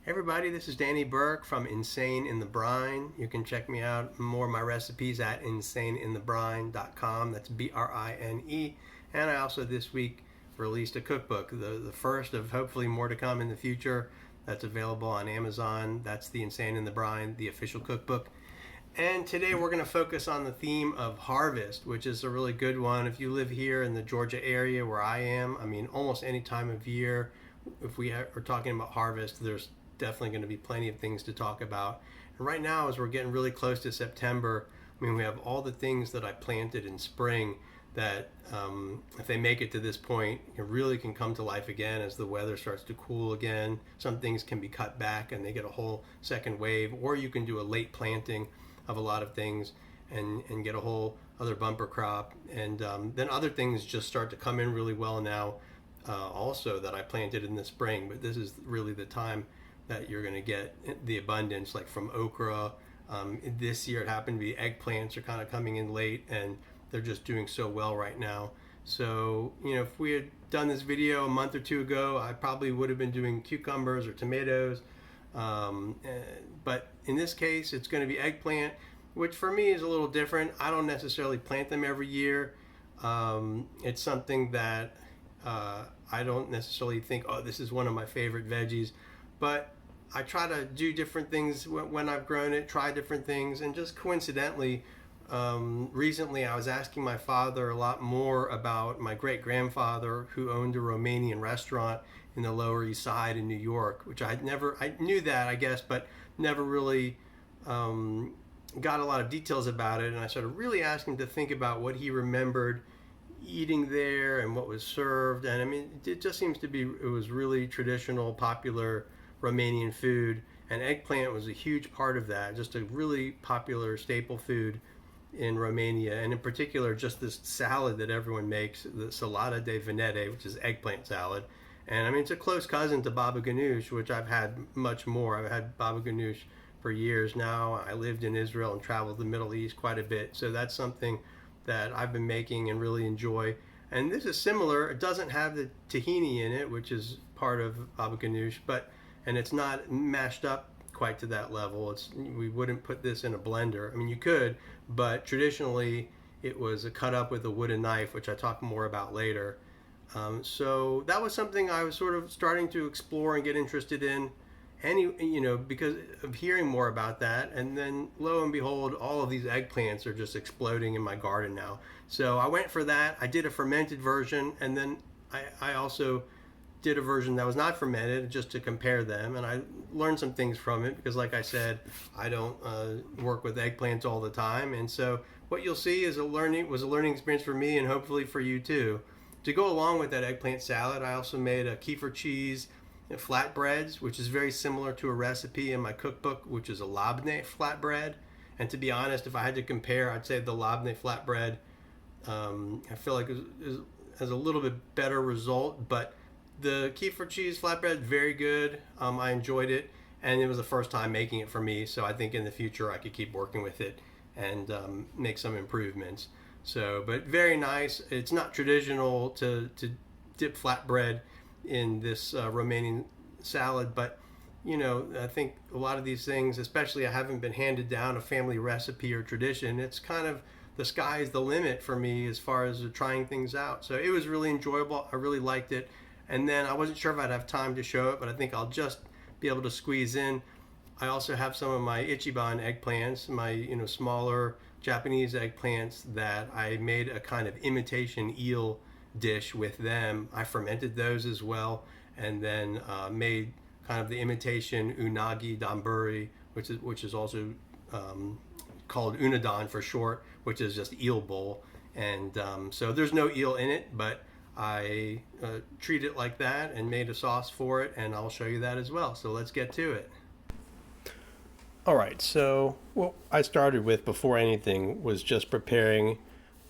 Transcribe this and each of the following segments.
Hey everybody, this is Danny Burke from Insane in the Brine. You can check me out more of my recipes at insaneinthebrine.com. That's B-R-I-N-E. And I also this week released a cookbook, the first of hopefully more to come in the future. That's available on Amazon. That's the Insane in the Brine, the official cookbook. And today we're going to focus on the theme of harvest, which is a really good one. If you live here in the Georgia area where I am, I mean, almost any time of year, if we are talking about harvest, there's definitely going to be plenty of things to talk about. And right now, as we're getting really close to September, I mean, we have all the things that I planted in spring that, if they make it to this point, it really can come to life again as the weather starts to cool again. Some things can be cut back and they get a whole second wave, or you can do a late planting of a lot of things and get a whole other bumper crop. And then other things just start to come in really well now, also that I planted in the spring. But this is really the time that you're going to get the abundance, like from okra. This year it happened to be eggplants are kind of coming in late, and they're just doing so well right now. So, you know, if we had done this video a month or two ago, I probably would have been doing cucumbers or tomatoes. But in this case, it's going to be eggplant, which for me is a little different. I don't necessarily plant them every year. It's something that I don't necessarily think, oh, this is one of my favorite veggies. But I try to do different things when I've grown it, try different things, and just coincidentally, recently I was asking my father a lot more about my great-grandfather who owned a Romanian restaurant in the Lower East Side in New York, which I knew that, I guess, but never really got a lot of details about it. And I started really asking him to think about what he remembered eating there and what was served. And I mean, it just seems to be, it was really traditional, popular Romanian food, and eggplant was a huge part of that. Just a really popular staple food in Romania, and in particular, just this salad that everyone makes, the Salada De Venete, which is eggplant salad. And I mean, it's a close cousin to baba ganoush, which I've had much more. I've had baba ganoush for years now. I lived in Israel and traveled the Middle East quite a bit, so that's something that I've been making and really enjoy. And this is similar. It doesn't have the tahini in it, which is part of baba ganoush, and it's not mashed up quite to that level. We wouldn't put this in a blender. I mean, you could, but traditionally it was cut up with a wooden knife, which I talk more about later. So that was something I was sort of starting to explore and get interested in, because of hearing more about that. And then lo and behold, all of these eggplants are just exploding in my garden now. So I went for that. I did a fermented version, and then I also did a version that was not fermented just to compare them, and I learned some things from it because, like I said, I don't work with eggplants all the time. And so what you'll see is a learning experience for me, and hopefully for you too. To go along with that eggplant salad, I also made a Kefir cheese flatbreads, which is very similar to a recipe in my cookbook, which is a labneh flatbread. And to be honest, if I had to compare, I'd say the labneh flatbread, I feel like has a little bit better result, but the Kefir cheese flatbread, very good. I enjoyed it, and it was the first time making it for me, so I think in the future I could keep working with it and make some improvements. So, but very nice. It's not traditional to dip flatbread in this Romanian salad, but I think a lot of these things, especially I haven't been handed down a family recipe or tradition. It's kind of the sky is the limit for me as far as trying things out. So it was really enjoyable. I really liked it. And then I wasn't sure if I'd have time to show it, but I think I'll just be able to squeeze in. I also have some of my Ichiban eggplants, my smaller Japanese eggplants that I made a kind of imitation eel dish with them. I fermented those as well, and then made kind of the imitation unagi donburi, which is also called Unadon for short, which is just eel bowl. And so there's no eel in it, but I treat it like that and made a sauce for it, and I'll show you that as well. So let's get to it. All right, so what I started with before anything was just preparing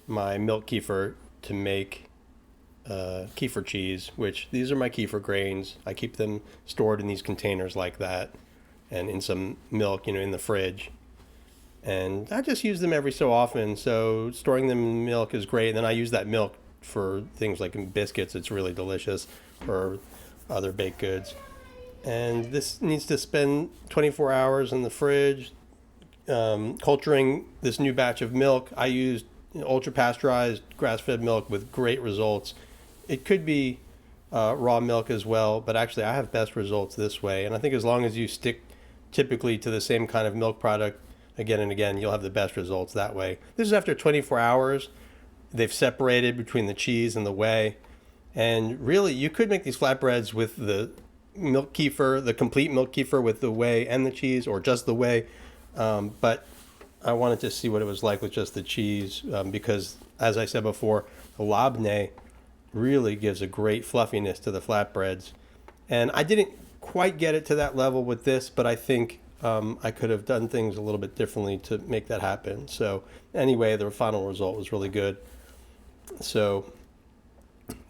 my milk kefir to make kefir cheese, which these are my kefir grains. I keep them stored in these containers like that and in some milk, in the fridge. And I just use them every so often, so storing them in milk is great. And then I use that milk for things like biscuits. It's really delicious, or other baked goods. And this needs to spend 24 hours in the fridge. Culturing this new batch of milk, I used ultra pasteurized grass-fed milk with great results. It could be raw milk as well, but actually I have best results this way. And I think as long as you stick typically to the same kind of milk product again and again, you'll have the best results that way. This is after 24 hours. They've separated between the cheese and the whey. And really, you could make these flatbreads with the milk kefir, the complete milk kefir with the whey and the cheese, or just the whey. But I wanted to see what it was like with just the cheese because, as I said before, the labneh really gives a great fluffiness to the flatbreads. And I didn't quite get it to that level with this, but I think I could have done things a little bit differently to make that happen. So anyway, the final result was really good. So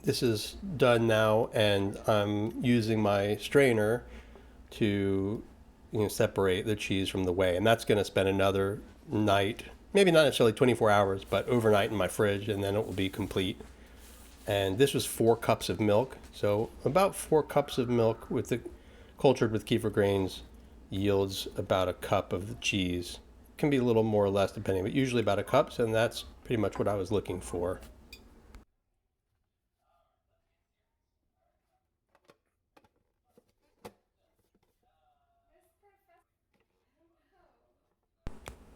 this is done now, and I'm using my strainer to separate the cheese from the whey, and that's going to spend another night, maybe not necessarily 24 hours, but overnight in my fridge, and then it will be complete. And this was 4 cups of milk, so about 4 cups of milk with the cultured with kefir grains yields about a cup of the cheese. Can be a little more or less depending, but usually about a cup, and that's pretty much what I was looking for.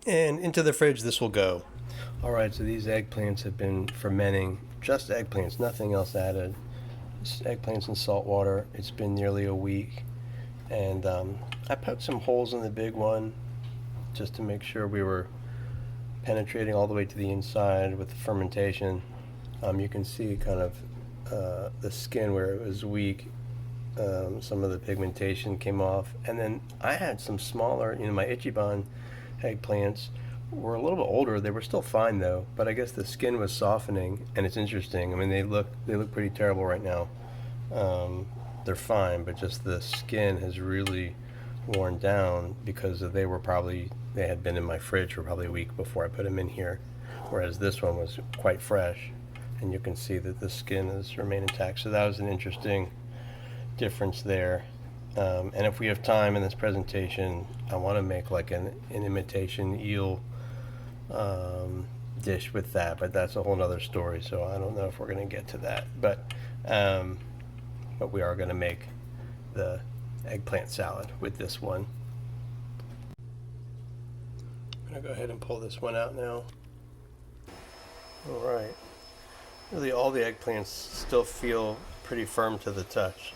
And into the fridge this will go. All right, so these eggplants have been fermenting, just eggplants, nothing else added. Just eggplants in salt water. It's been nearly a week. And I poked some holes in the big one just to make sure we were penetrating all the way to the inside with the fermentation. You can see kind of the skin where it was weak. Some of the pigmentation came off. And then I had some smaller, my Ichiban eggplants were a little bit older. They were still fine though, but I guess the skin was softening, and it's interesting. I mean, they look pretty terrible right now. They're fine, but just the skin has really worn down because they had been in my fridge for probably a week before I put them in here, whereas this one was quite fresh, and you can see that the skin has remained intact. So that was an interesting difference there. And if we have time in this presentation, I want to make like an imitation eel dish with that, but that's a whole nother story, so I don't know if we're going to get to that. But we are going to make the eggplant salad with this one. I'm going to go ahead and pull this one out now. All right. Really, all the eggplants still feel pretty firm to the touch.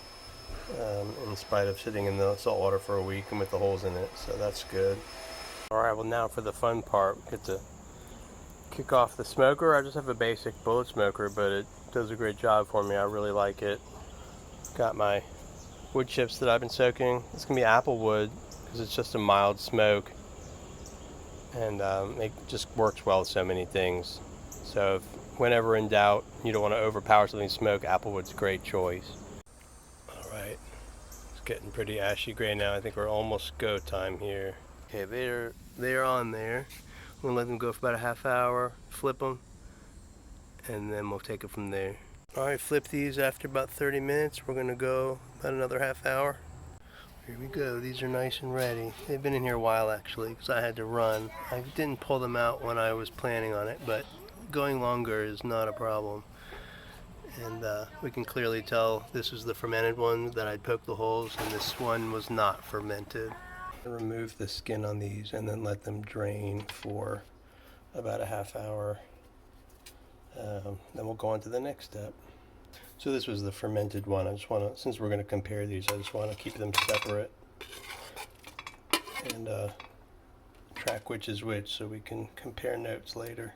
In spite of sitting in the salt water for a week and with the holes in it, so that's good. Alright, well now for the fun part, we get to kick off the smoker. I just have a basic bullet smoker, but it does a great job for me. I really like it. Got my wood chips that I've been soaking. It's going to be apple wood because it's just a mild smoke, and it just works well with so many things. So if, whenever in doubt, you don't want to overpower something with smoke, apple wood's a great choice. Alright, it's getting pretty ashy gray now. I think we're almost go time here. Okay, they're on there. I'm going to let them go for about a half hour, flip them, and then we'll take it from there. Alright, flip these after about 30 minutes. We're going to go about another half hour. Here we go. These are nice and ready. They've been in here a while actually because I had to run. I didn't pull them out when I was planning on it, but going longer is not a problem. And we can clearly tell this is the fermented one that I'd poked the holes, and this one was not fermented. Remove the skin on these and then let them drain for about a half hour. Then we'll go on to the next step. So this was the fermented one. I just want to, since we're going to compare these, I just want to keep them separate and track which is which so we can compare notes later.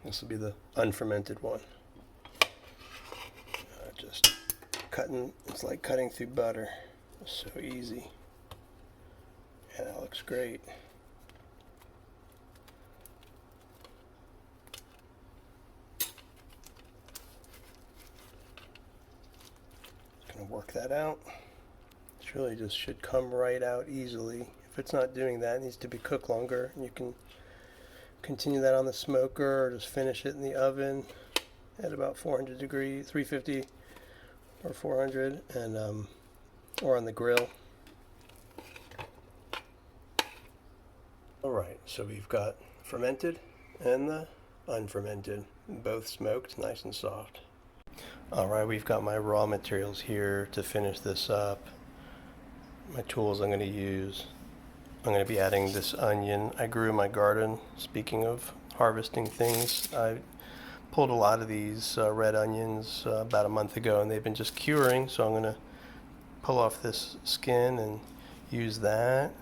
This will be the unfermented one. Just cutting, it's like cutting through butter. It's so easy. Yeah, that looks great. Gonna work that out. It's really just should come right out easily. If it's not doing that, it needs to be cooked longer. You can continue that on the smoker or just finish it in the oven at about 400 degrees, 350 or 400, and or on the grill. Alright, so we've got fermented and the unfermented, both smoked nice and soft. Alright, we've got my raw materials here to finish this up. My tools I'm going to use. I'm going to be adding this onion I grew in my garden. Speaking of harvesting things, I pulled a lot of these red onions about a month ago, and they've been just curing, so I'm going to pull off this skin and use that.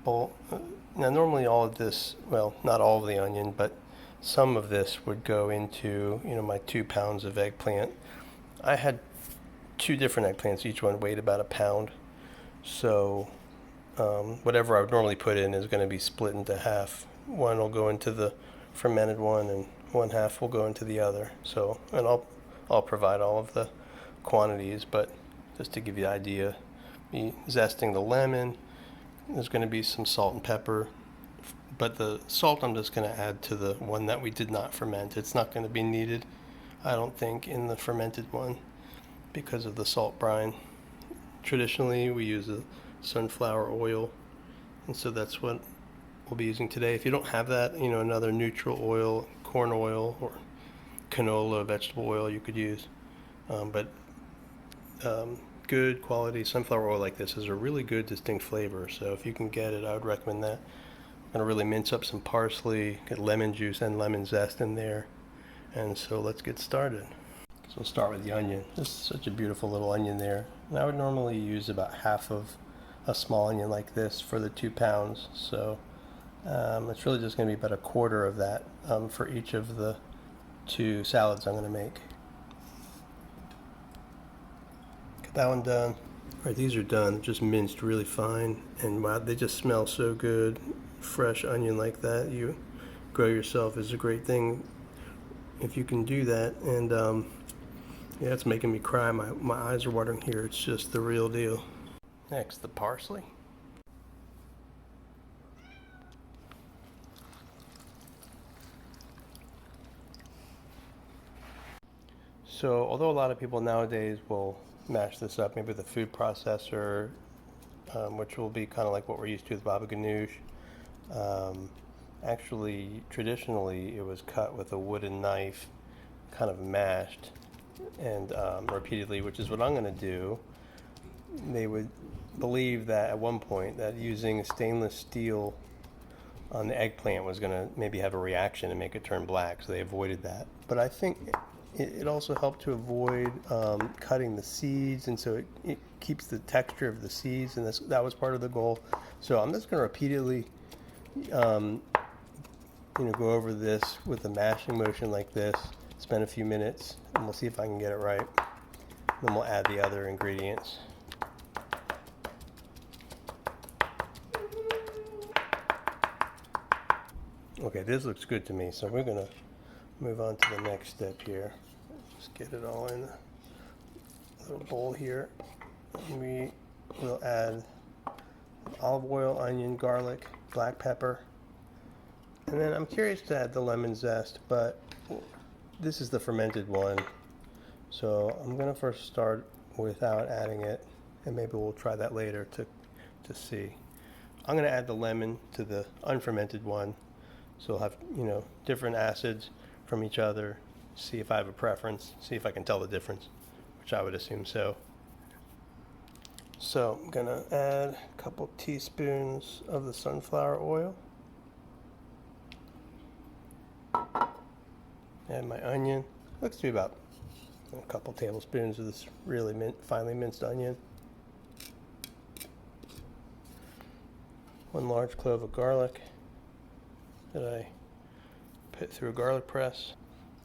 Now normally all of this, well, not all of the onion, but some of this would go into, my 2 pounds of eggplant. I had 2 different eggplants, each one weighed about a pound. So whatever I would normally put in is going to be split into half. One will go into the fermented one, and one half will go into the other. So, and I'll provide all of the quantities, but just to give you an idea, me zesting the lemon. There's going to be some salt and pepper, but the salt I'm just going to add to the one that we did not ferment. It's not going to be needed, I don't think, in the fermented one because of the salt brine. Traditionally, we use a sunflower oil, and so that's what we'll be using today. If you don't have that, another neutral oil, corn oil, or canola, vegetable oil you could use. But good quality sunflower oil like this is a really good distinct flavor, so if you can get it, I would recommend that. I'm going to really mince up some parsley, get lemon juice and lemon zest in there, and so let's get started. So we'll start with the onion. This is such a beautiful little onion there, and I would normally use about half of a small onion like this for the 2 pounds, so it's really just going to be about a quarter of that for each of the 2 salads I'm going to make. Get that one done. Alright, these are done, just minced really fine, and wow, they just smell so good. Fresh onion like that you grow yourself is a great thing if you can do that, and yeah, it's making me cry. My eyes are watering here. It's just the real deal. Next, the parsley. So although a lot of people nowadays will mash this up, maybe with a food processor, which will be kind of like what we're used to with baba ganoush, actually, traditionally, it was cut with a wooden knife, kind of mashed, and repeatedly, which is what I'm going to do. They would believe that at one point that using stainless steel on the eggplant was going to maybe have a reaction and make it turn black, so they avoided that. But I think it also helped to avoid cutting the seeds, and so it keeps the texture of the seeds, and that was part of the goal. So I'm just going to repeatedly go over this with a mashing motion like this, spend a few minutes, and we'll see if I can get it right. Then we'll add the other ingredients. Okay, this looks good to me, so we're going to move on to the next step here. Just get it all in a little bowl here. And we will add olive oil, onion, garlic, black pepper, and then I'm curious to add the lemon zest, but this is the fermented one, so I'm going to first start without adding it, and maybe we'll try that later to see. I'm going to add the lemon to the unfermented one, so we'll have different acids from each other, see if I have a preference, see if I can tell the difference, which I would assume so. So I'm going to add a couple teaspoons of the sunflower oil. Add my onion. Looks to be about a couple tablespoons of this really finely minced onion. 1 large clove of garlic that I put through a garlic press.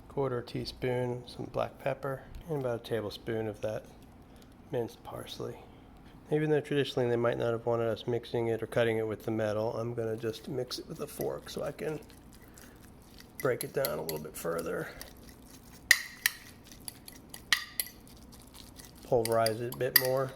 1/4 teaspoon, some black pepper, and about a tablespoon of that minced parsley. Even though traditionally they might not have wanted us mixing it or cutting it with the metal, I'm going to just mix it with a fork so I can break it down a little bit further. Pulverize it a bit more.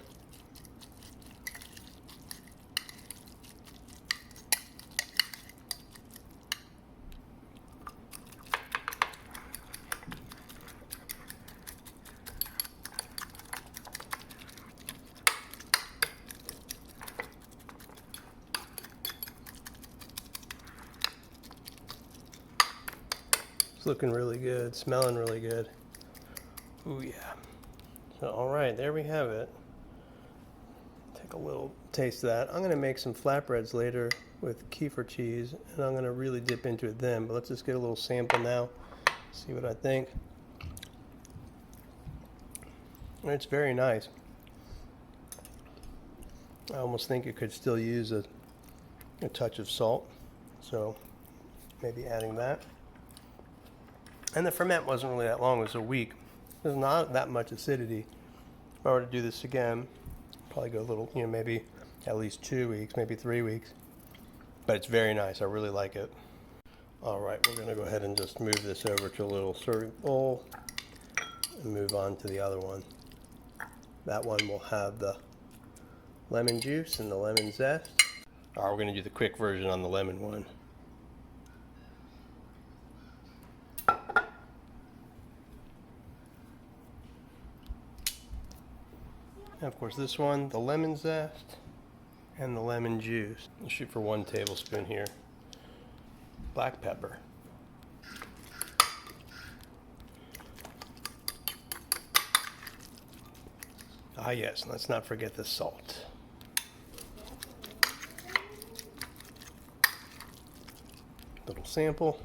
looking really good, smelling really good. Ooh yeah. So all right, there we have it. Take a little taste of that. I'm gonna make some flatbreads later with Kefir cheese, and I'm gonna really dip into it then, but let's just get a little sample now, see what I think. It's very nice. I almost think it could still use a touch of salt, so maybe adding that. And the ferment wasn't really that long, it was a week. There's not that much acidity. If I were to do this again, probably go a little, maybe at least 2 weeks, maybe 3 weeks. But it's very nice, I really like it. All right, we're gonna go ahead and just move this over to a little serving bowl and move on to the other one. That one will have the lemon juice and the lemon zest. All right, we're gonna do the quick version on the lemon one. And of course this one, the lemon zest and the lemon juice. I'll shoot for 1 tablespoon here. Black pepper. Ah yes, let's not forget the salt. Little sample.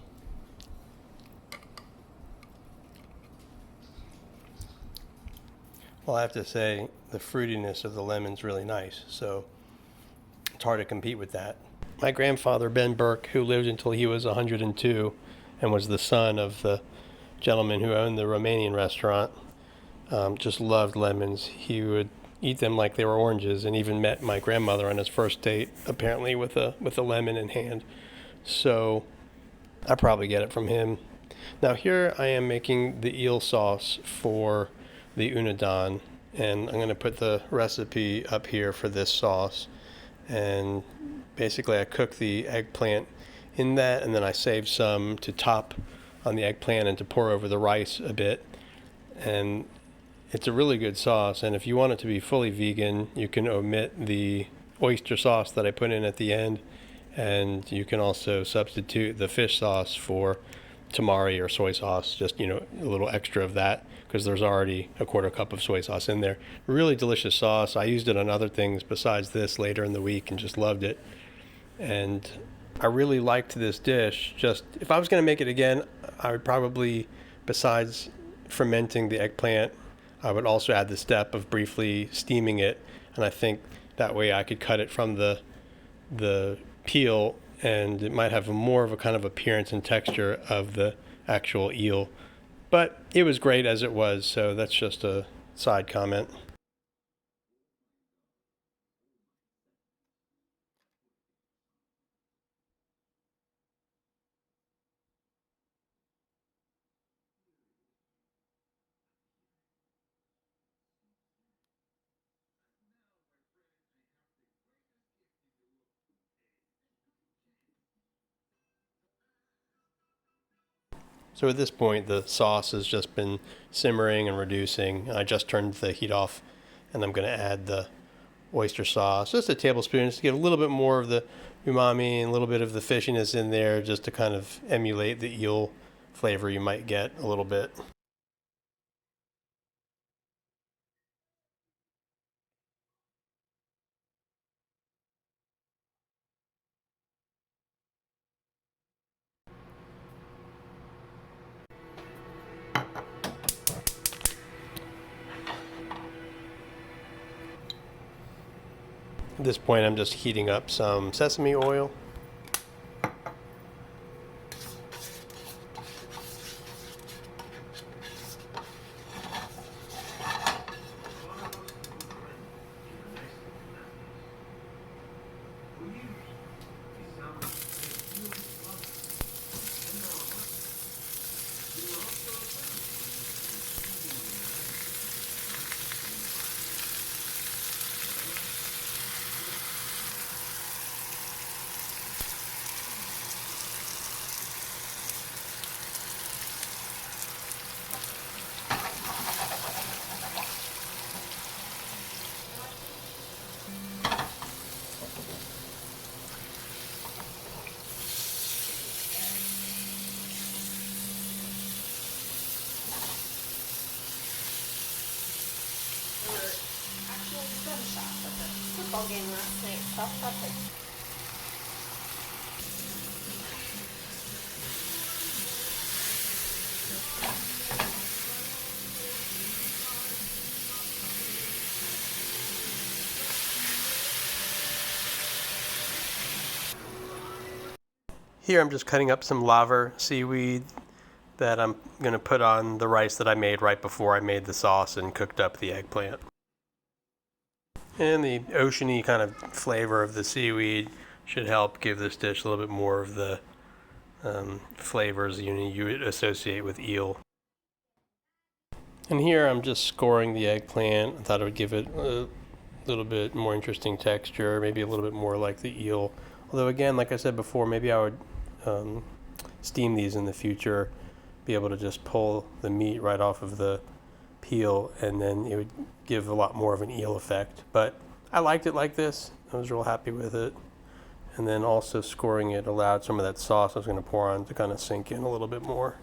Well, I have to say the fruitiness of the lemon's really nice, so it's hard to compete with that. My grandfather, Ben Burke, who lived until he was 102 and was the son of the gentleman who owned the Romanian restaurant, just loved lemons. He would eat them like they were oranges, and even met my grandmother on his first date, apparently with a lemon in hand. So I probably get it from him. Now here I am making the eel sauce for the Unadon, and I'm going to put the recipe up here for this sauce. And basically I cook the eggplant in that, and then I save some to top on the eggplant and to pour over the rice a bit. And it's a really good sauce, and if you want it to be fully vegan, you can omit the oyster sauce that I put in at the end, and you can also substitute the fish sauce for tamari or soy sauce, just a little extra of that, because there's already a 1/4 cup of soy sauce in there. Really delicious sauce. I used it on other things besides this later in the week and just loved it. And I really liked this dish. Just if I was going to make it again, I would probably, besides fermenting the eggplant, I would also add the step of briefly steaming it, and I think that way I could cut it from the peel, and it might have more of a kind of appearance and texture of the actual eel. But it was great as it was, so that's just a side comment. So at this point, the sauce has just been simmering and reducing. I just turned the heat off, and I'm going to add the oyster sauce, just a tablespoon, just to give a little bit more of the umami and a little bit of the fishiness in there, just to kind of emulate the eel flavor you might get a little bit. At this point, I'm just heating up some sesame oil. Here I'm just cutting up some laver seaweed that I'm going to put on the rice that I made right before I made the sauce and cooked up the eggplant. And the oceany kind of flavor of the seaweed should help give this dish a little bit more of the flavors you would associate with eel. And here I'm just scoring the eggplant. I thought it would give it a little bit more interesting texture, maybe a little bit more like the eel. Although again, like I said before, maybe I would steam these in the future, be able to just pull the meat right off of the peel, and then it would give a lot more of an eel effect. But I liked it like this. I was real happy with it. And then also scoring it allowed some of that sauce I was going to pour on to kind of sink in a little bit more.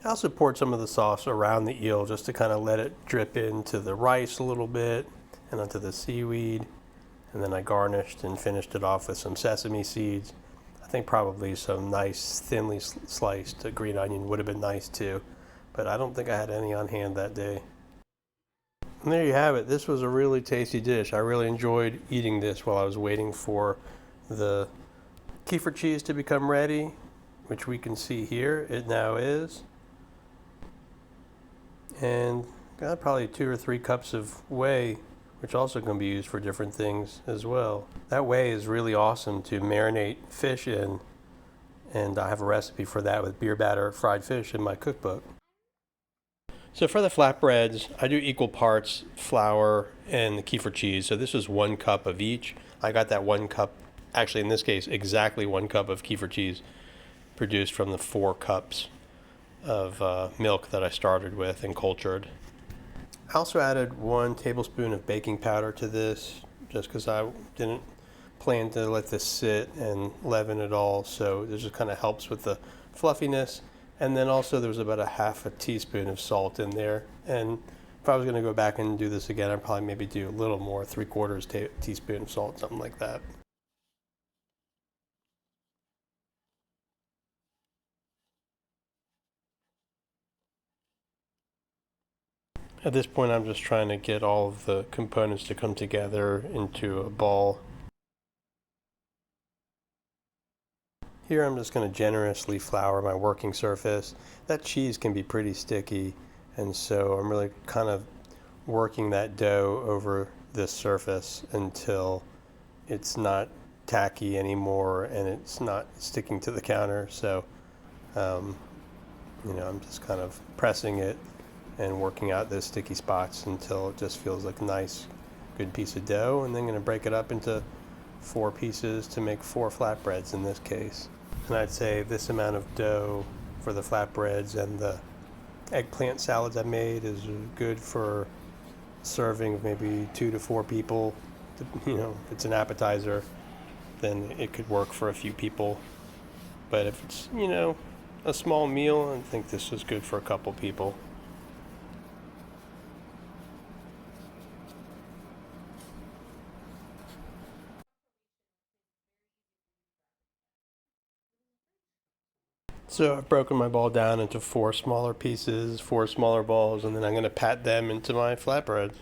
I also poured some of the sauce around the eel just to kind of let it drip into the rice a little bit and onto the seaweed. And then I garnished and finished it off with some sesame seeds. I think probably some nice thinly sliced green onion would have been nice too, but I don't think I had any on hand that day. And there you have it. This was a really tasty dish. I really enjoyed eating this while I was waiting for the Kefir cheese to become ready, which we can see here. It now is. And got probably 2 or 3 cups of whey, which also can be used for different things as well. That whey is really awesome to marinate fish in, and I have a recipe for that with beer batter fried fish in my cookbook. So for the flatbreads, I do equal parts flour and the Kefir cheese. So this is 1 cup of each. I got that 1 cup, actually in this case, exactly 1 cup of Kefir cheese produced from the 4 cups of milk that I started with and cultured. I also added 1 tablespoon of baking powder to this just because I didn't plan to let this sit and leaven it all, so this just kind of helps with the fluffiness. And then also there was about a half a teaspoon of salt in there, and if I was going to go back and do this again, I'd probably maybe do a little more, 3/4 teaspoon of salt, something like that. At this point, I'm just trying to get all of the components to come together into a ball. Here I'm just going to generously flour my working surface. That cheese can be pretty sticky, and so I'm really kind of working that dough over this surface until it's not tacky anymore and it's not sticking to the counter. So, I'm just kind of pressing it and working out those sticky spots until it just feels like a nice, good piece of dough. And then I'm going to break it up into 4 pieces to make 4 flatbreads in this case. And I'd say this amount of dough for the flatbreads and the eggplant salads I made is good for serving of maybe 2 to 4 people. If it's an appetizer, then it could work for a few people. But if it's, a small meal, I think this is good for a couple people. So I've broken my ball down into 4 smaller pieces, 4 smaller balls, and then I'm going to pat them into my flatbreads.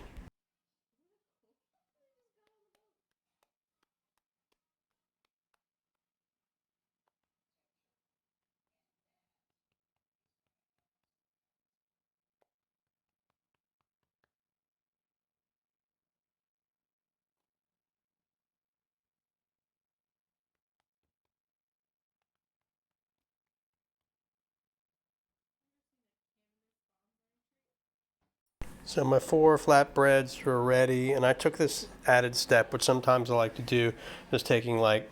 So my 4 flatbreads are ready, and I took this added step, which sometimes I like to do, just taking like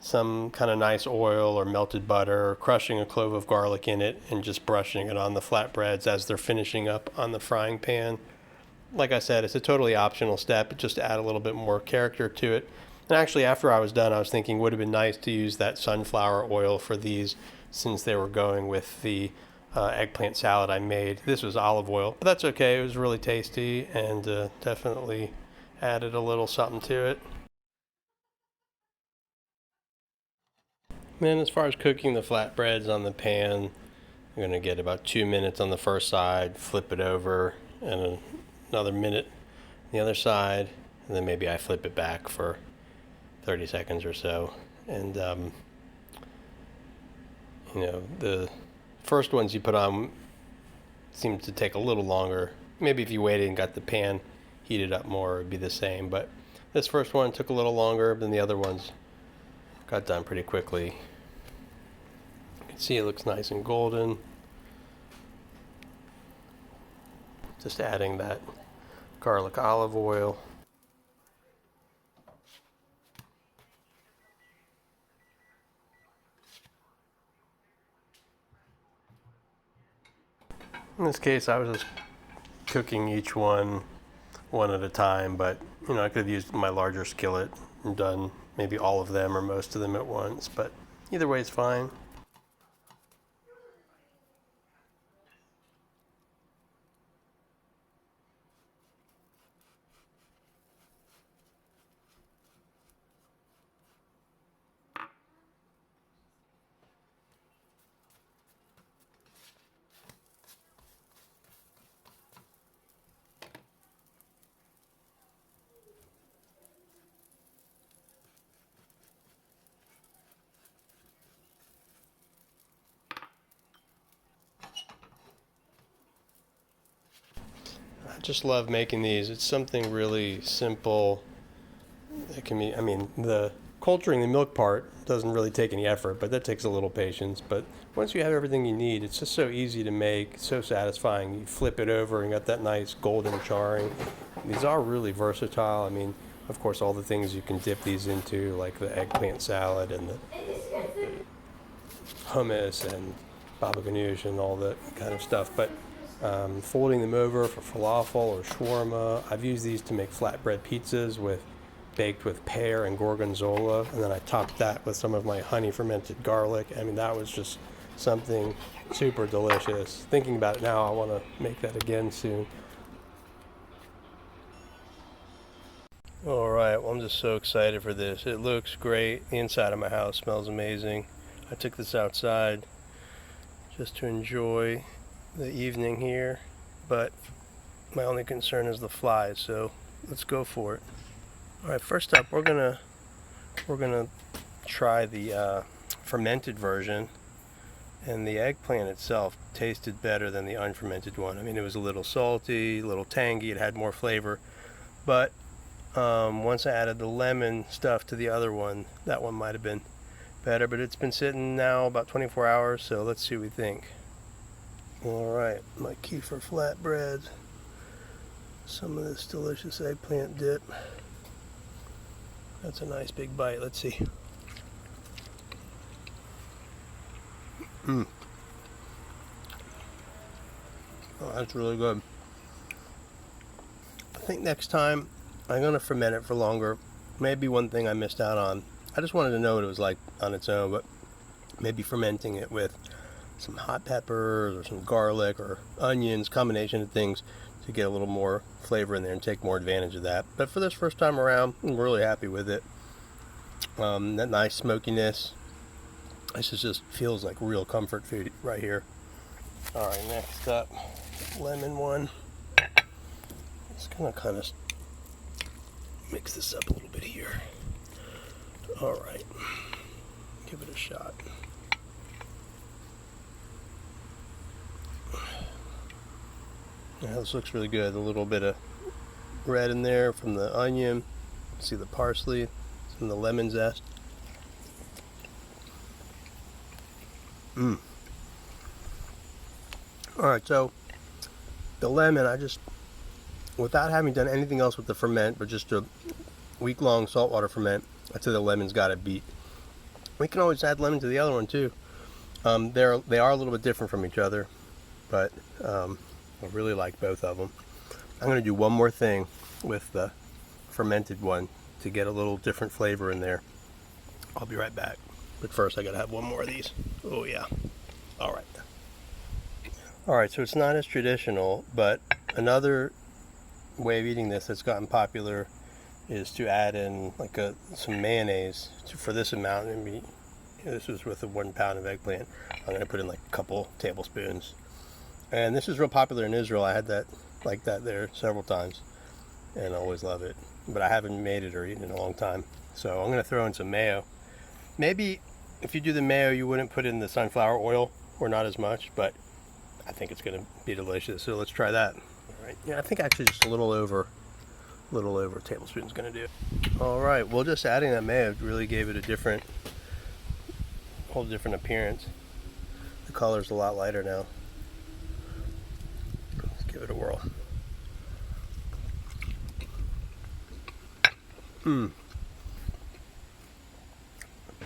some kind of nice oil or melted butter, or crushing a clove of garlic in it and just brushing it on the flatbreads as they're finishing up on the frying pan. Like I said, it's a totally optional step, just to add a little bit more character to it. And actually, after I was done, I was thinking it would have been nice to use that sunflower oil for these, since they were going with the eggplant salad I made. This was olive oil, but that's okay. It was really tasty and definitely added a little something to it. And as far as cooking the flatbreads on the pan, I'm going to get about 2 minutes on the first side, flip it over, and another minute on the other side, and then maybe I flip it back for 30 seconds or so. And the first ones you put on seem to take a little longer. Maybe if you waited and got the pan heated up more, it'd be the same. But this first one took a little longer than the other ones. Got done pretty quickly. You can see it looks nice and golden. Just adding that garlic olive oil. In this case, I was just cooking each one at a time, but I could have used my larger skillet and done maybe all of them or most of them at once, but either way is fine. I just love making these. It's something really simple. It can be, the culturing the milk part doesn't really take any effort, but that takes a little patience. But once you have everything you need, it's just so easy to make, so satisfying. You flip it over and got that nice golden charring. These are really versatile. Of course, all the things you can dip these into, like the eggplant salad and the hummus and baba ganoush and all that kind of stuff. But folding them over for falafel or shawarma. I've used these to make flatbread pizzas baked with pear and gorgonzola, and then I topped that with some of my honey fermented garlic. That was just something super delicious. Thinking about it now, I want to make that again soon. Alright, well, I'm just so excited for this. It looks great. The inside of my house smells amazing. I took this outside just to enjoy the evening here, but my only concern is the flies, so let's go for it. Alright, first up we're gonna try the fermented version, and the eggplant itself tasted better than the unfermented one. It was a little salty, a little tangy, it had more flavor, but once I added the lemon stuff to the other one, that one might have been better, but it's been sitting now about 24 hours, so let's see what we think. Alright, my Kefir flatbread, some of this delicious eggplant dip. That's a nice big bite. Let's see. Oh, that's really good. I think next time I'm going to ferment it for longer. Maybe one thing I missed out on. I just wanted to know what it was like on its own, but maybe fermenting it with some hot peppers or some garlic or onions, combination of things to get a little more flavor in there and take more advantage of that. But for this first time around, I'm really happy with it. That nice smokiness. This just feels like real comfort food right here. Alright, next up, lemon one. Just gonna kind of mix this up a little bit here. Alright, give it a shot. Yeah, this looks really good. A little bit of red in there from the onion. See the parsley, some of the lemon zest. Alright, so the lemon, without having done anything else with the ferment, but just a week-long saltwater ferment, I'd say the lemon's got it beat. We can always add lemon to the other one too. They are a little bit different from each other, but I really like both of them. I'm going to do one more thing with the fermented one to get a little different flavor in there. I'll be right back. But first I got to have one more of these. Oh yeah. All right. All right, so it's not as traditional, but another way of eating this that's gotten popular is to add in like some mayonnaise for this amount. And this was with a 1 pound of eggplant. I'm going to put in like a couple tablespoons. And this is real popular in Israel. I had that like that there several times and I always love it. But I haven't made it or eaten it in a long time. So I'm going to throw in some mayo. Maybe if you do the mayo, you wouldn't put in the sunflower oil or not as much, but I think it's going to be delicious. So let's try that. All right. Yeah, I think actually just a little over a tablespoon is going to do. All right. Well, just adding that mayo really gave it a whole different appearance. The color's a lot lighter now. Let's give it a whirl.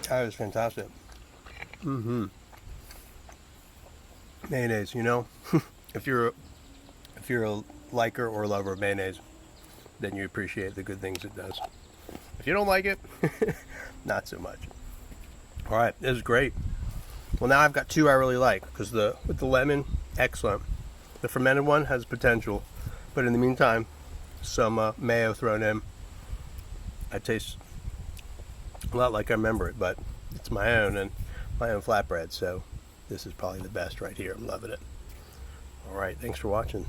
That is fantastic. Mayonnaise, you know, if you're a liker or lover of mayonnaise, then you appreciate the good things it does. If you don't like it, not so much. All right, this is great. Well, now I've got two I really like because with the lemon, excellent. The fermented one has potential, but in the meantime, some mayo thrown in. I taste a lot like I remember it, but it's my own flatbread, so this is probably the best right here. I'm loving it. All right, thanks for watching.